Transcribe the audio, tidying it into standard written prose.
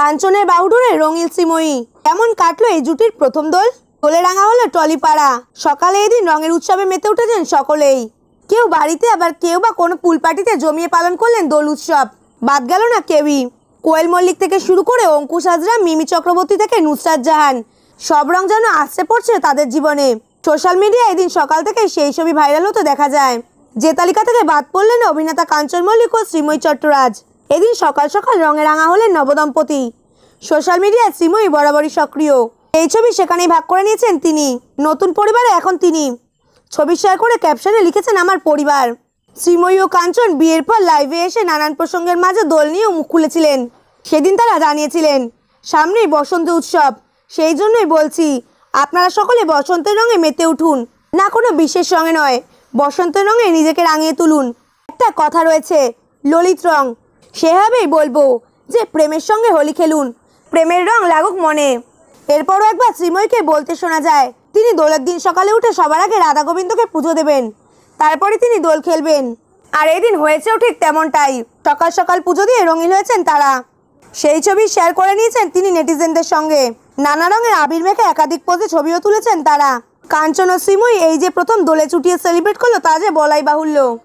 কাঞ্চনের বাহুডোরে রঙিন শ্রীময়ী। কেমন কাটলো এই জুটির প্রথম দোল? দোলে রাঙা হলো টলিপাড়া। সকালে এদিন রঙের উৎসবে মেতে উঠেছেন সকলেই। কেউ বাড়িতে, আবার কেউ বা কোনো পুল পার্টিতে জমিয়ে পালন করলেন দোল উৎসব। বাদ গেল না কেউই। কোয়েল মল্লিক থেকে শুরু করে অঙ্কুশ হাজরা, মিমি চক্রবর্তী থেকে নুসরাত জাহান, সব রং যেন আসছে পড়ছে তাদের জীবনে। সোশ্যাল মিডিয়ায় এদিন সকাল থেকে সেই ছবি ভাইরাল হতে দেখা যায়। যে তালিকা থেকে বাদ পড়লেন অভিনেতা কাঞ্চন মল্লিক ও শ্রীময়ী চট্টরাজ। এদিন সকাল সকাল রঙে রাঙা হলেন নবদম্পতি। সোশ্যাল মিডিয়ায় শ্রীময়ী বরাবরই সক্রিয়। এই ছবি সেখানেই ভাগ করে নিয়েছেন তিনি। নতুন পরিবারে এখন তিনি। ছবি শেয়ার করে ক্যাপশনে লিখেছেন, আমার পরিবার। শ্রীময়ী ও কাঞ্চন বিয়ের পর লাইভে এসে নানান প্রসঙ্গের মাঝে দোল নিয়েও মুখ খুলেছিলেন। সেদিন তারা জানিয়েছিলেন, সামনেই বসন্ত উৎসব, সেই জন্যই বলছি আপনারা সকলে বসন্তের রঙে মেতে উঠুন। না কোনো বিশেষ রঙে নয়, বসন্তের রঙে নিজেকে রাঙিয়ে তুলুন। একটা কথা রয়েছে, ললিত রং। সেভাবেই বলবো যে প্রেমের সঙ্গে হোলি খেলুন, প্রেমের রং লাগুক মনে। এরপরও একবার শ্রীময়ীকে বলতে শোনা যায়, তিনি দোলের দিন সকালে উঠে সবার আগে রাধা গোবিন্দকে পুজো দেবেন, তারপরে তিনি দোল খেলবেন। আর এই দিন হয়েছেও ঠিক তেমনটাই। সকাল সকাল পুজো দিয়ে রঙিন হয়েছেন তারা। সেই ছবি শেয়ার করে নিয়েছেন তিনি নেটিজেনদের সঙ্গে। নানা রঙের আবির মেখে একাধিক পোজে ছবিও তুলেছেন তারা। কাঞ্চন ও শ্রীময়ী এই যে প্রথম দোলে চুটিয়ে সেলিব্রেট করলো, তা যে বলাই বাহুল্য।